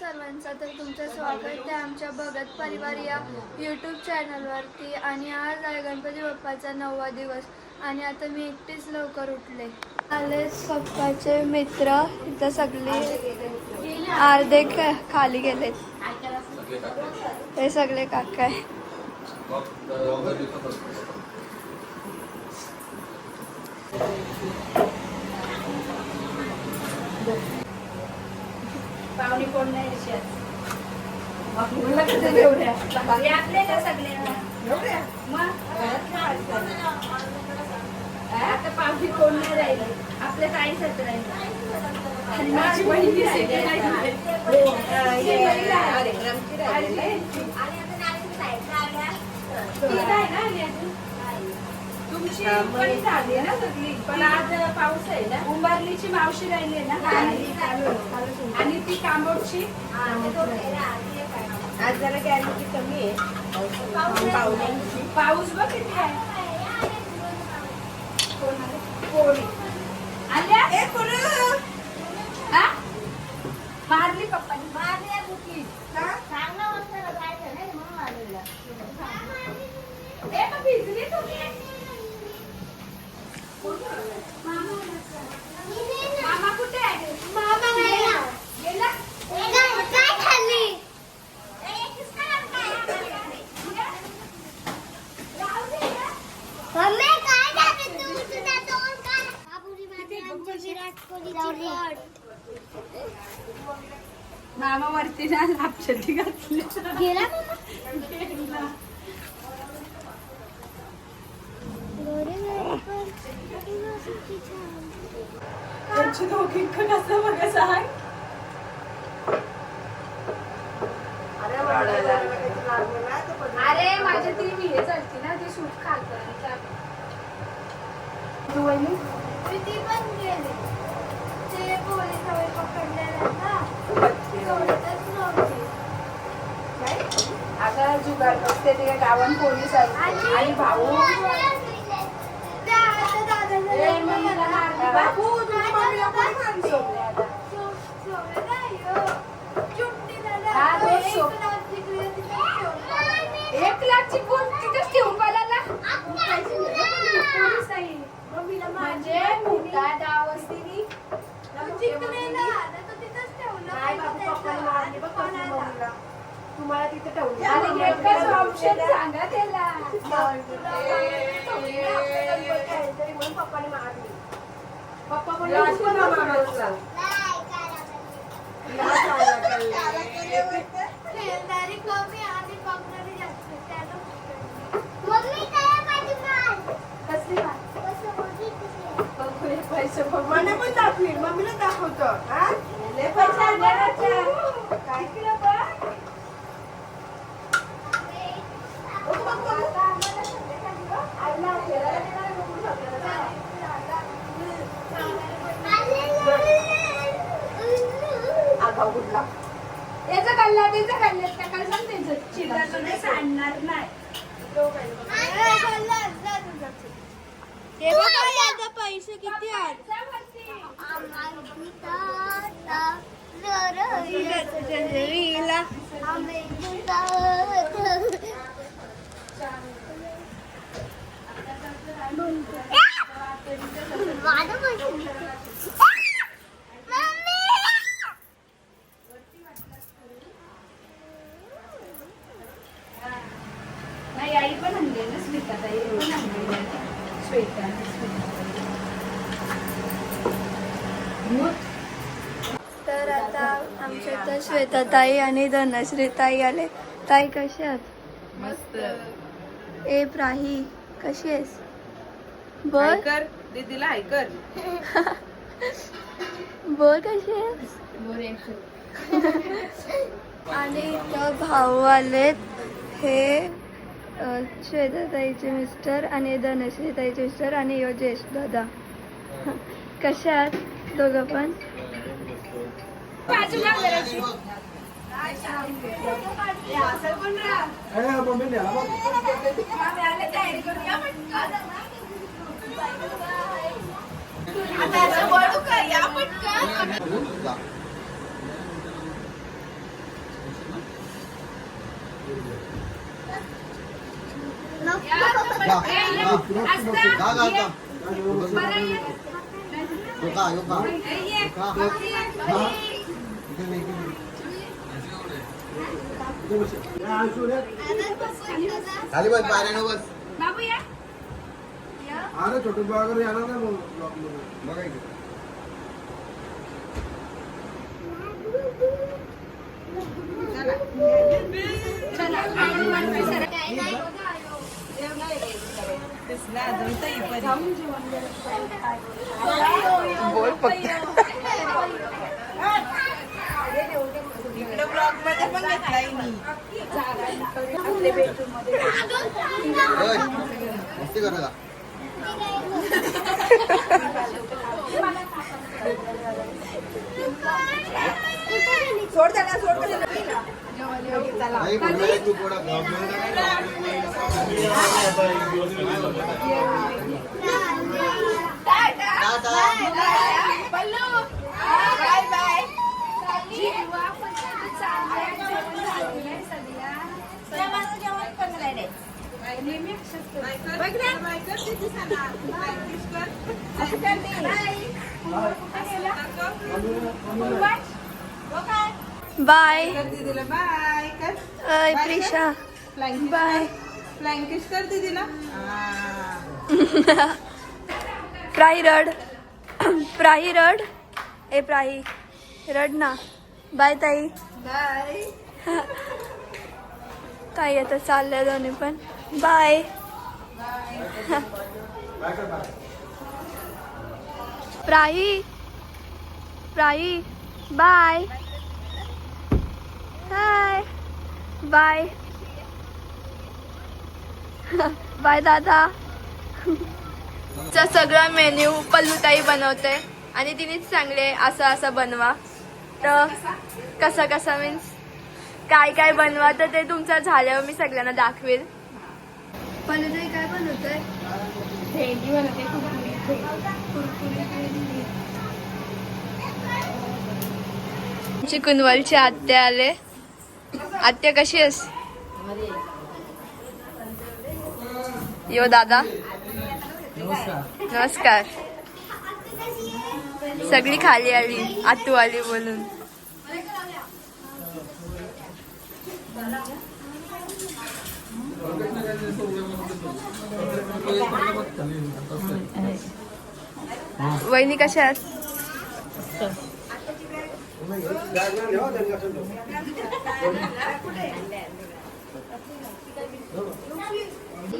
सर्वांचा, तर तुमचं स्वागत आहे आमच्या भगत परिवार या यूट्यूब चॅनलवरती. आणि आज आहे गणपती बाप्पाचा 9वा दिवस आणि आता मी एकटीच लवकर उठले. आले पप्पाचे मित्र, इथं सगळे अर्धे खाली गेलेत. हे सगळे काका आहे. पाहुणे कोण नाही आता पाहुणे कोण नाही राहिले, आपल्या ताईसाठी राहिले. आणि माझी बहीण तुमची पण झाली ना सगळी, पण आज पाऊस आहे ना. उंबारलीची मावशी राहिली ना आणि ती कांबोडची आज जरा गॅरंटी कमी आहे. पाऊस बघ किती आहे. कोणी आल्या मारली पप्पानी, मारली बुकी भिजली तुम्ही. मामा कुठे आहे? मामा गेला. काय खाल्ली? मामा वरती ना लापशेटी घातली गेला. त्यांची दोघी कसं बघा सांग. अरे माझी ती हे चालती ना, ती सूट खालतो ती पण गेली. ते पोलीस पकडलेलं ना, सोडतच नव्हती. आता जुगार बघते ते गावात पोलीस आले आणि भाऊ एक लाखची कोण तिथेच ठेवून पाहिला म्हणजे मोठा डाव असते. तुम्हाला तिथे ठेवलं ऑप्शन सांगा त्याला. म्हणून पप्पाने मारली. पप्पा बोलले पैसे मला पण दाखवील, मम्मीला दाखवतो. काय केलं बघ. याचा कल्ला त्याचा कल्ला काय सांग त्यांचं चिल्ला सांगणार नाही. पैसे किती आहेत? नाही आई पण आणले ना स्मिता ताई पण आणले श्वेता. तर आता आमच्या इथं श्वेताताई आणि धनश्री ताई आले. ताई कशी आहात? मस्त. ए प्राही कशी आहेस? बोल दीदीला ऐकर. बोल कशी आहेस? आणि इथं भाऊ आलेत. हे श्वेताताईचे मिस्टर आणि धनश्री ताईचे मिस्टर आणि योजेश दादा. कशा आहात दोघं पण? खाली बस पायऱ्या बस. बाबू या अरे छोटे वगैरे येणार नाही ब्लॉक मध्ये बघा इकडे. बोल फक्त. इकडे ब्लॉग मध्ये पण घेतलाय मी. होय. मस्ती करू का? सोड त्याला सोड त्याला. नाही, पुढे तू पुढं टाटा. बाय बाय बाय दीदीला बाय कर. प्रिशा फ्लँकिश बाय फ्लँकिश कर दीदीला. प्राही रड प्राही रड ए प्राही रड ना. बाय ताई. बाय ताई आता चाललंय दोन्ही पण. Bye Prahi Prahi bye hi bye bye दादा. चा सगळा मेन्यू पल्लूताई बनवते आणि तिनेच सांगले असं असं बनवा. तर कसा कसा मीन्स काय काय बनवा तर ते तुमचं झाल्यावर मी सगळ्यांना दाखवेल. पल्लूताई काय बनवतंय? भेंडी बनवते आमची कुनवलची आत्या आले. आत्या कशी आहेस? यो दादा नमस्कार. सगळी खाली आली आतू आली बोलून. वहिनी कशा आहेत?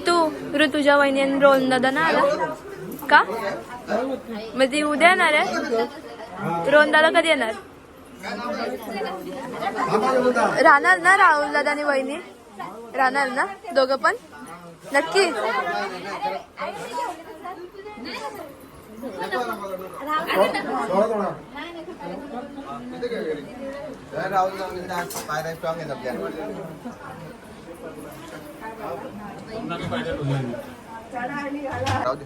तू ऋतुजा वहिनी आणि रोहन दादा ना आला का? मग ती उद्या येणार आहे. रोहन दादा कधी येणार? राहणार ना राहुल दादा आणि वहिनी? राहणार ना दोघं पण नक्की? पायऱ्या स्ट्रॉंग आहेत आपल्या. राहू दे.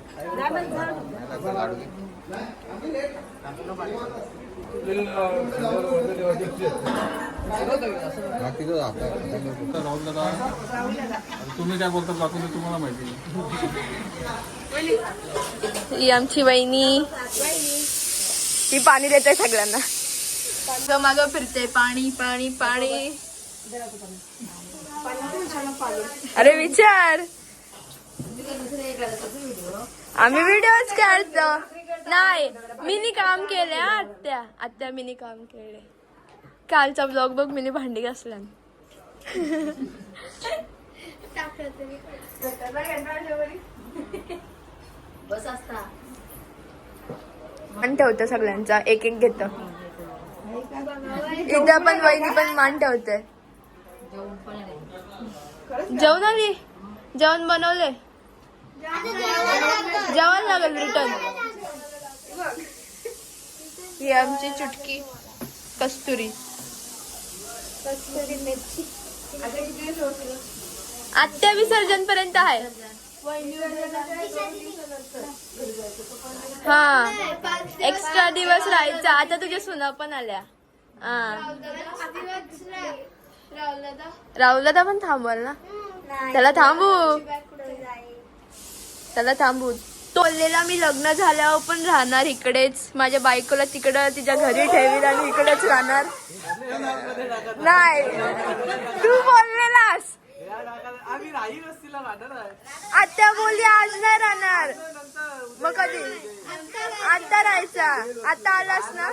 लाडू घे. बाकी तो आपला राहुल दादा तुम्ही काय बोलता बाकी तुम्हाला माहिती. ही आमची वहिनी. ती पाणी देते सगळ्यांना. माग फिरते पाणी पाणी पाणी. अरे विचार. आम्ही व्हिडिओच काढतो. नाही मिनी काम केले आत्या. आत्या मिनी काम केले. कालचा ब्लॉग बघ मिनी भांडी घासल्या. मान ठेवतं सगळ्यांचा एक एक घेत. इथं पण वहिनी पण मान ठेवते. जेवण आली? जेवण बनवले? जेवण लागेल रिटर्न. ही आमची चुटकी कस्तुरी. आत्या विसर्जन पर्यंत आहे. हा एक्स्ट्रा दिवस राहायचा. आता तुझ्या सुना पण आल्या. हा राहुलला पण थांबवाल ना. त्याला थांबू. तो बोललेला मी लग्न झाल्यावर पण राहणार इकडेच, माझ्या बायकोला तिकडं तिच्या घरी ठेवील आणि इकडेच राहणार. नाही तू बोललेलास. आता बोलली आज नाही राहणार. मग कधी? आता राहायचा. आता आलास ना.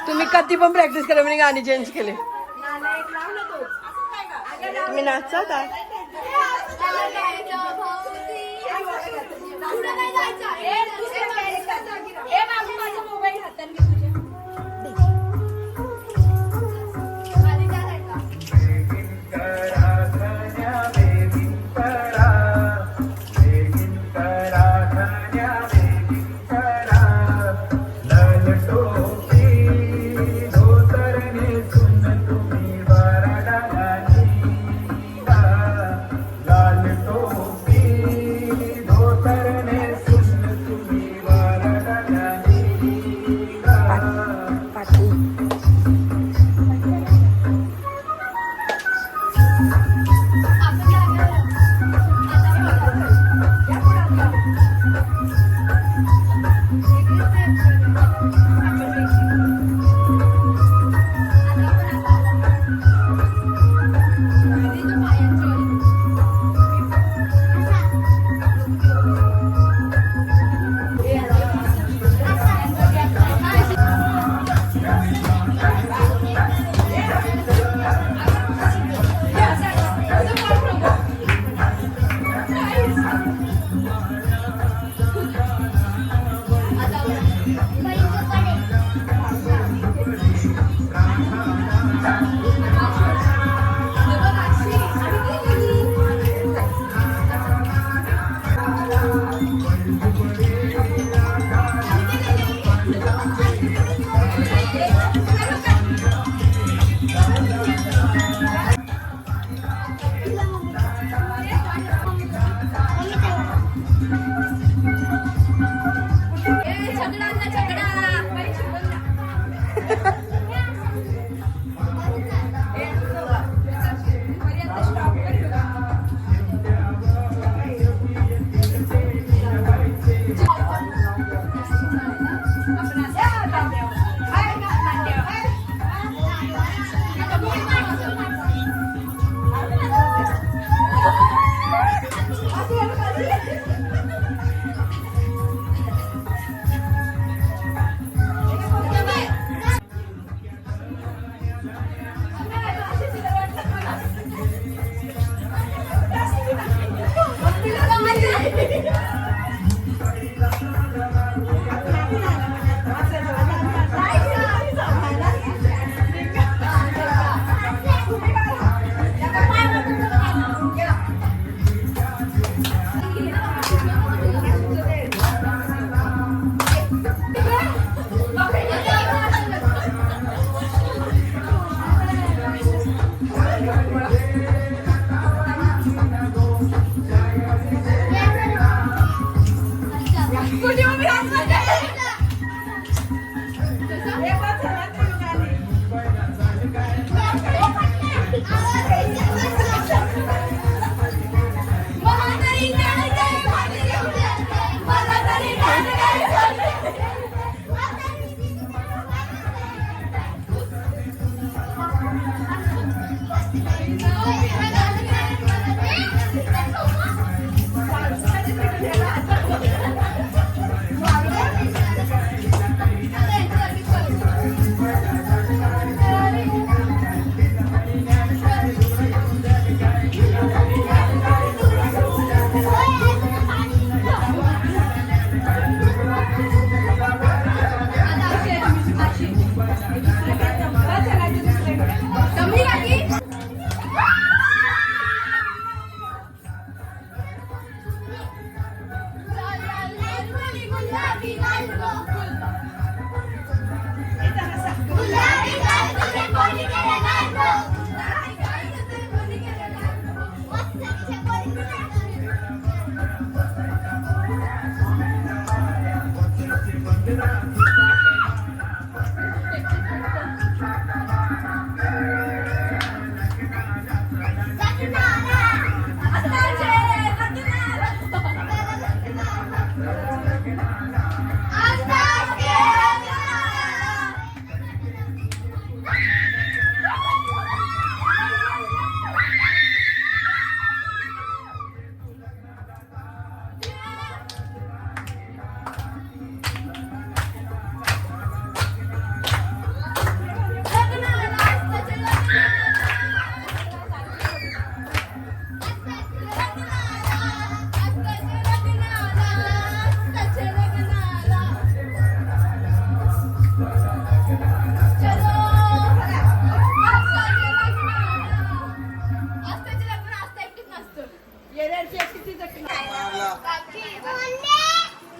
तुम्ही कधी पण प्रॅक्टिस करा म्हणजे गाणी चेंज केले. तुम्ही नाचता का?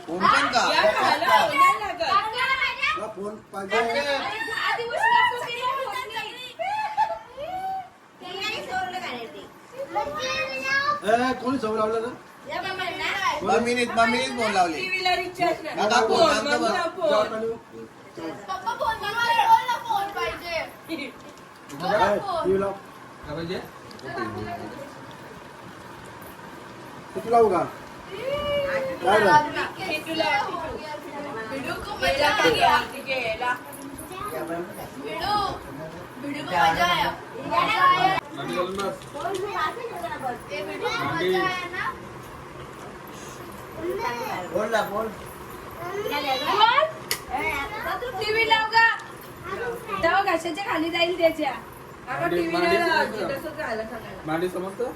फोन पण का फोन पाहिजे कोणी सवय लावलं ना मम्मीने फोन लावले नका फोन आमचा बघ. काय पाहिजे? किती लावू का काय रे? मांडी घालून बस. फोन ला फोन टीव्ही लाव का तेव्हा घशाच्या खाली जाईल त्याच्या मांडी मांडी समजतं?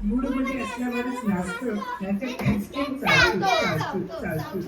मूडमध्ये असल्यावरच नाचतो नाहीतर instant चालतो.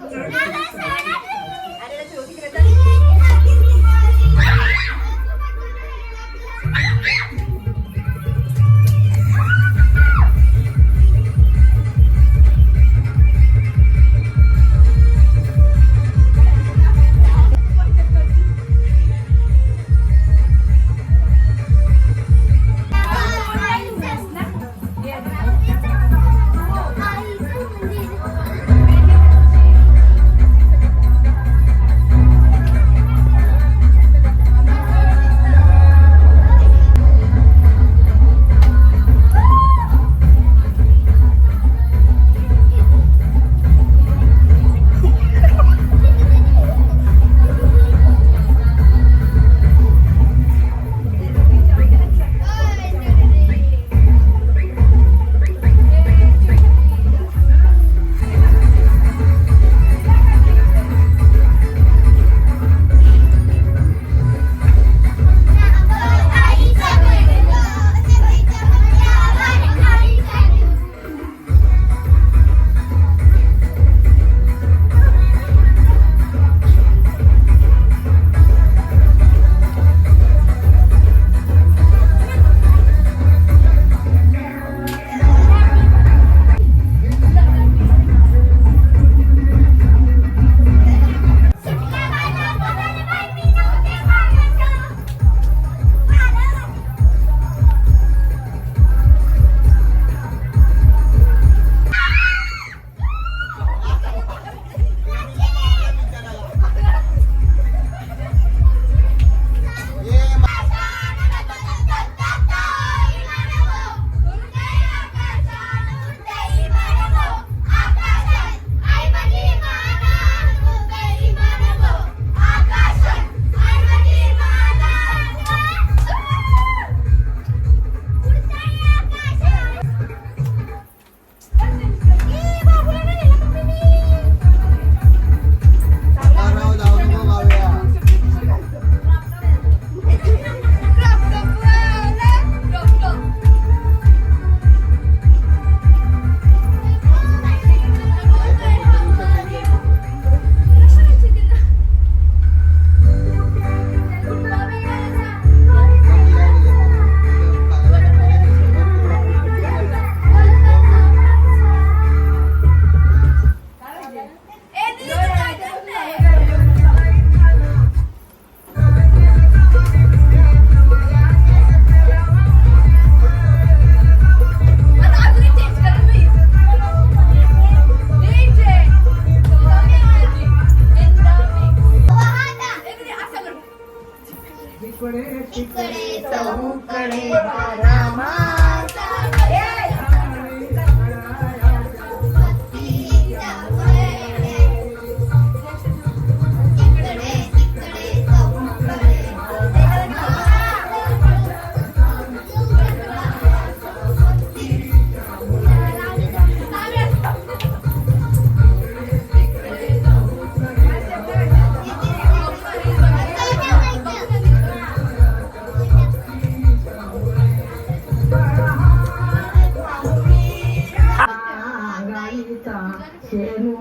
शेणू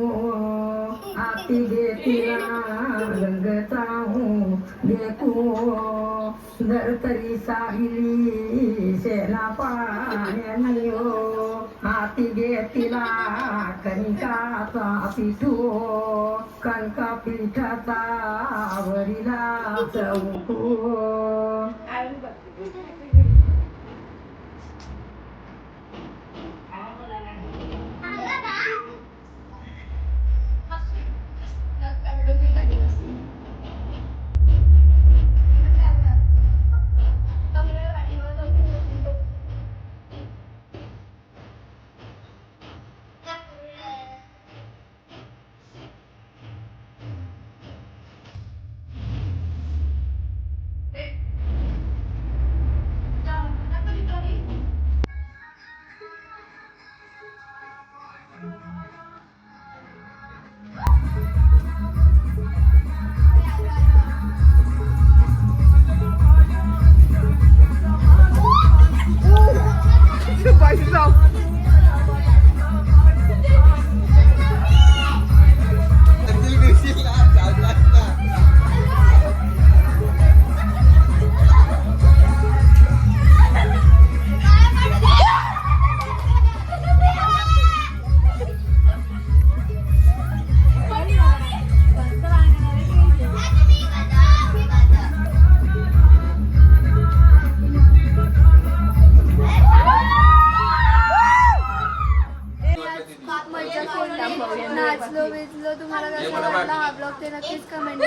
आती घेतीला रंगताऊ देखू धरतरी साहिली शेणा पाण्यानी हाती घेतीला कणिकाचा पिठू कणका पिठाचा वरीला चौकू नाचलो बिचलो तुम्हाला कसं वाटलं हा ब्लॉग ते नक्कीच कमेंट